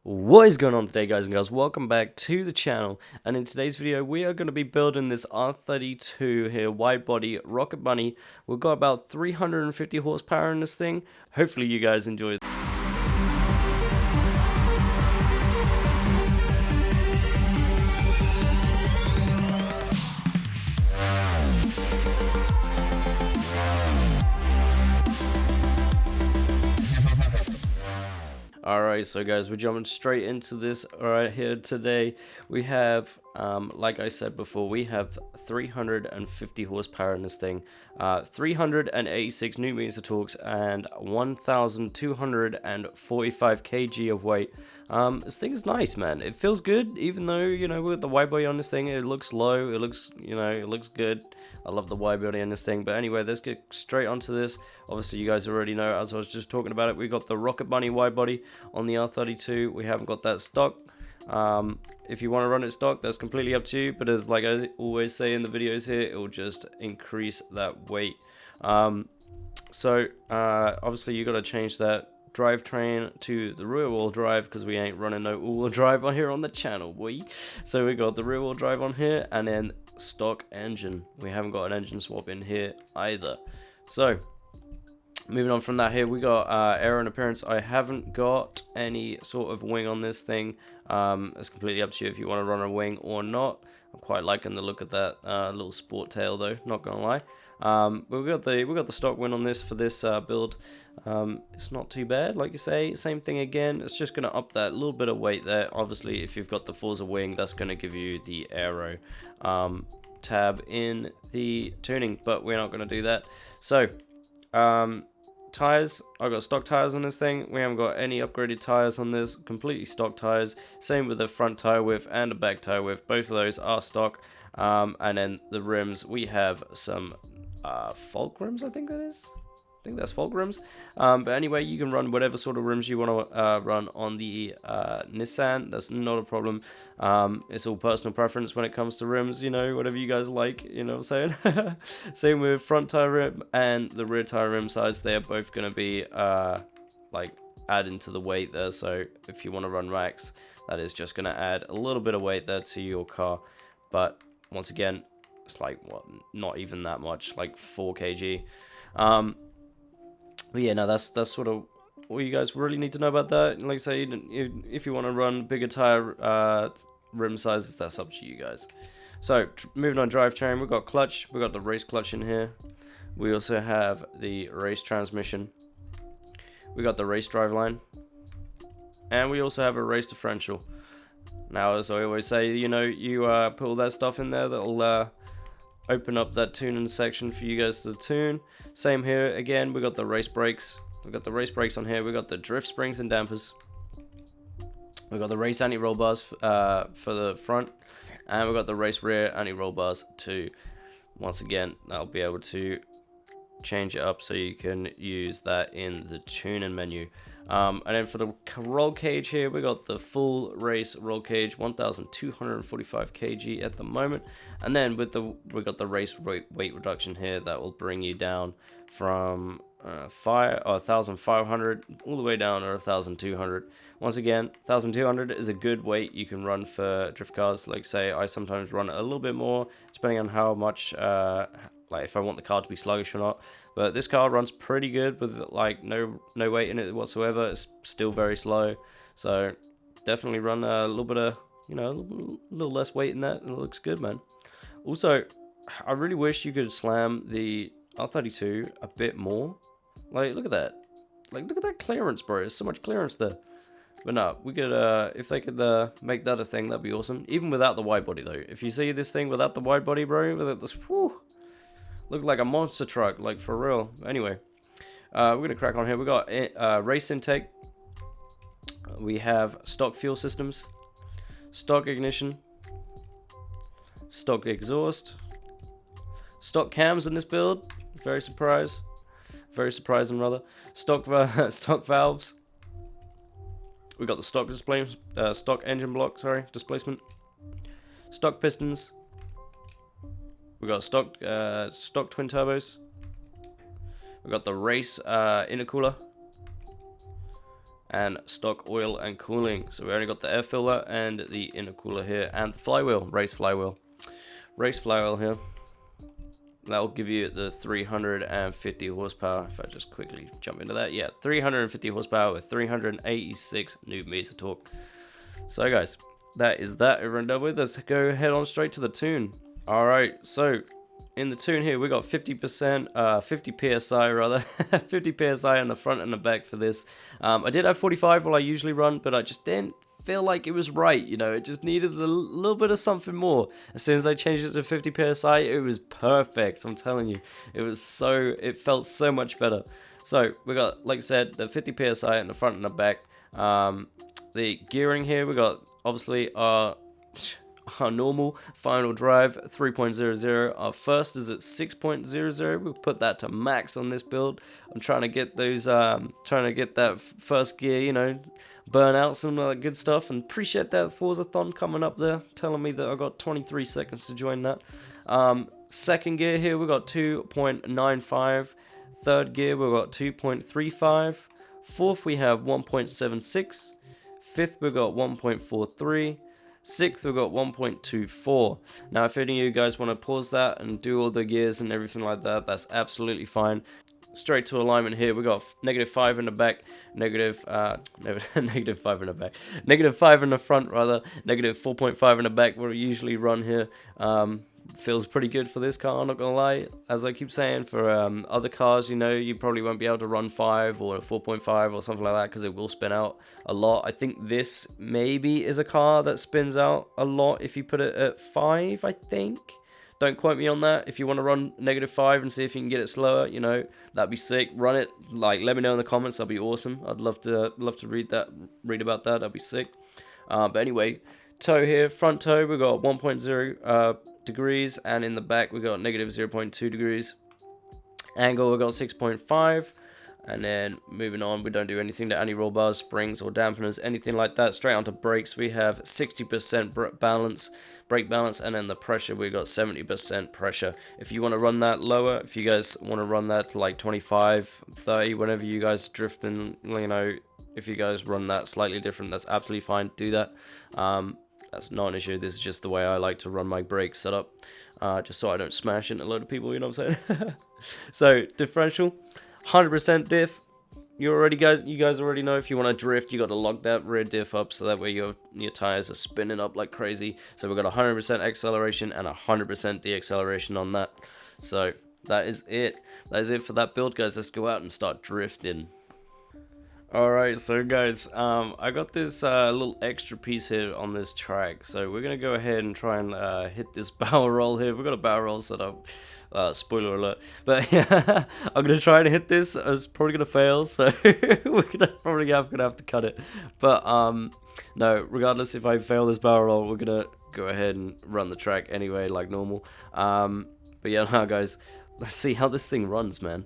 What is going on today, guys and girls? Welcome back to the channel, and in today's video we are going to be building this R32 here wide body rocket bunny. We've got about 350 horsepower in this thing. Hopefully you guys enjoy. Alright, so guys, we're jumping straight into this right here today. We have, like I said before, we have 350 horsepower in this thing, 386 newton meters of torque, and 1,245 kg of weight. This thing is nice, man. It feels good, even though, you know, with the wide body on this thing, it looks low, it looks, you know, it looks good. I love the wide body on this thing, but anyway, let's get straight onto this. Obviously, you guys already know, as I was just talking about it, we got the Rocket Bunny wide body on the R32. We haven't got that stock. If you want to run it stock, that's completely up to you, but as like I always say in the videos here, it will just increase that weight. Obviously you got to change that drivetrain to the rear wheel drive, because we ain't running no all wheel drive on here on the channel, boy. So we got the rear wheel drive on here, and then stock engine. We haven't got an engine swap in here either. So moving on from that, here we got aero and appearance. I haven't got any sort of wing on this thing. It's completely up to you if you want to run a wing or not. I'm quite liking the look of that little sport tail though, not gonna lie. But we got the stock wing on this for this build. It's not too bad, like you say. Same thing again. It's just gonna up that little bit of weight there. Obviously, if you've got the Forza wing, that's gonna give you the aero tab in the tuning, but we're not gonna do that. So tires, I got stock tires on this thing. We haven't got any upgraded tires on this, completely stock tires. Same with the front tire width and the back tire width, both of those are stock. And then the rims, we have some Falk rims, I think that's Falk rims. But anyway, you can run whatever sort of rims you want to run on the Nissan. That's not a problem. It's all personal preference when it comes to rims, you know, whatever you guys like, you know what I'm saying? Same with front tire rim and the rear tire rim size. They are both going to be like adding to the weight there. So if you want to run max, that is just going to add a little bit of weight there to your car. But once again, it's like, what, not even that much, like 4 kg. But yeah, no, that's sort of all you guys really need to know about that. Like I say, if you want to run bigger tire rim sizes, that's up to you guys. So moving on, drivetrain, we've got clutch, we've got the race clutch in here. We also have the race transmission. We got the race driveline, and we also have a race differential. Now, as I always say, you know, you put all that stuff in there that'll open up that tuning section for you guys to tune. Same here again, we got the race brakes. We got the race brakes on here. We got the drift springs and dampers. We got the race anti-roll bars for the front, and we got the race rear anti-roll bars too. Once again, that'll be able to change it up so you can use that in the tuning menu. And then for the roll cage here, we got the full race roll cage, 1,245 kg at the moment. And then we got the race weight reduction here that will bring you down from 1,500 all the way down to 1,200. Once again, 1,200 is a good weight you can run for drift cars. Like say, I sometimes run a little bit more depending on how much like if I want the car to be sluggish or not. But this car runs pretty good with like no weight in it whatsoever. It's still very slow, so definitely run a little bit of, you know, a little less weight in that, and it looks good, man. Also, I really wish you could slam the R32 a bit more. Like, look at that. Like, look at that clearance, bro. There's so much clearance there. But no, we could, if they could make that a thing, that'd be awesome. Even without the wide body, though. If you see this thing without the wide body, bro, without this, whew, look like a monster truck, like for real. Anyway, we're gonna crack on here. We got race intake. We have stock fuel systems, stock ignition, stock exhaust, stock cams in this build. Very surprising rather. Stock valves. We got the stock stock engine block. Sorry, displacement. Stock pistons. We got stock twin turbos. We got the race intercooler, and stock oil and cooling. So we only got the air filler and the intercooler here, and the flywheel, race flywheel here. That will give you the 350 horsepower. If I just quickly jump into that, yeah, 350 horsepower with 386 newton meters torque. So guys, that is that over and done with. Let's go head on straight to the tune. All right, so in the tune here we got 50 psi rather, 50 psi on the front and the back for this. I did have 45 while I usually run, but I just didn't feel like it was right, you know. It just needed a little bit of something more. As soon as I changed it to 50 psi, it was perfect. I'm telling you, it felt so much better. So we got, like I said, the 50 psi in the front and the back. The gearing here, we got obviously our normal final drive 3.00. Our first is at 6.00. We'll put that to max on this build. I'm trying to get those trying to get that first gear, you know, burn out some good stuff. And appreciate that Forza-thon coming up there, telling me that I got 23 seconds to join that. Second gear here we got 2.95. Third gear we got 2.35. Fourth we have 1.76. Fifth we got 1.43. Sixth, we've got 1.24. Now, if any of you guys want to pause that and do all the gears and everything like that, that's absolutely fine. Straight to alignment here, we got -5 in the back, negative 5 in the back, -5 in the front rather, -4.5 in the back. What we usually run here. Feels pretty good for this car, I'm not gonna lie. As I keep saying, for other cars, you know, you probably won't be able to run 5 or 4.5 or something like that, because it will spin out a lot. I think this maybe is a car that spins out a lot if you put it at 5, I think. Don't quote me on that. If you want to run -5 and see if you can get it slower, you know, that'd be sick. Run it, like, let me know in the comments, that'd be awesome. I'd love to read about that, that'd be sick. But anyway, toe here, front toe, we got 1.0 degrees, and in the back we got -0.2 degrees. Angle, we got 6.5, and then moving on, we don't do anything to anti-roll bars, springs, or dampeners, anything like that. Straight onto brakes, we have 60% brake balance, and then the pressure, we got 70% pressure. If you want to run that lower, if you guys want to run that to like 25, 30, whenever you guys drifting, you know, if you guys run that slightly different, that's absolutely fine. Do that. That's not an issue. This is just the way I like to run my brake setup, just so I don't smash into a load of people, you know what I'm saying? So, differential, 100% diff. You guys already know, if you want to drift, you got to lock that rear diff up, so that way your tires are spinning up like crazy. So we've got 100% acceleration and 100% deacceleration on that. So that is it. That is it for that build, guys. Let's go out and start drifting. Alright, so guys, I got this little extra piece here on this track, so we're going to go ahead and try and hit this barrel roll here. We've got a barrel roll set up, spoiler alert, but yeah, I'm going to try and hit this. It's probably going to fail, so we're probably going to have to cut it. But no, regardless if I fail this barrel roll, we're going to go ahead and run the track anyway, like normal. But yeah, now guys, let's see how this thing runs, man.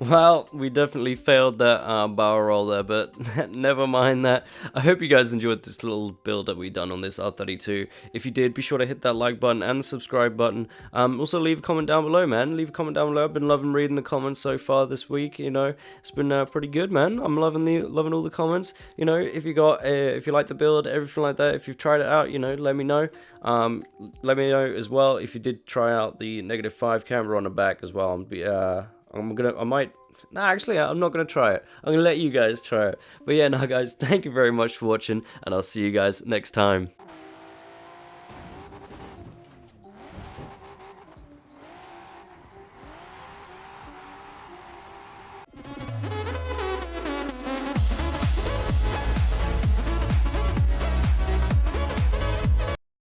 Well, we definitely failed that barrel roll there, but never mind that. I hope you guys enjoyed this little build that we done on this R32. If you did, be sure to hit that like button and the subscribe button. Also, leave a comment down below, man. Leave a comment down below. I've been loving reading the comments so far this week. You know, it's been pretty good, man. I'm loving all the comments. You know, if you like the build, everything like that. If you've tried it out, you know, let me know. Let me know as well if you did try out the -5 camera on the back as well. Actually, I'm not gonna try it. I'm gonna let you guys try it. But yeah, no, guys, thank you very much for watching, and I'll see you guys next time.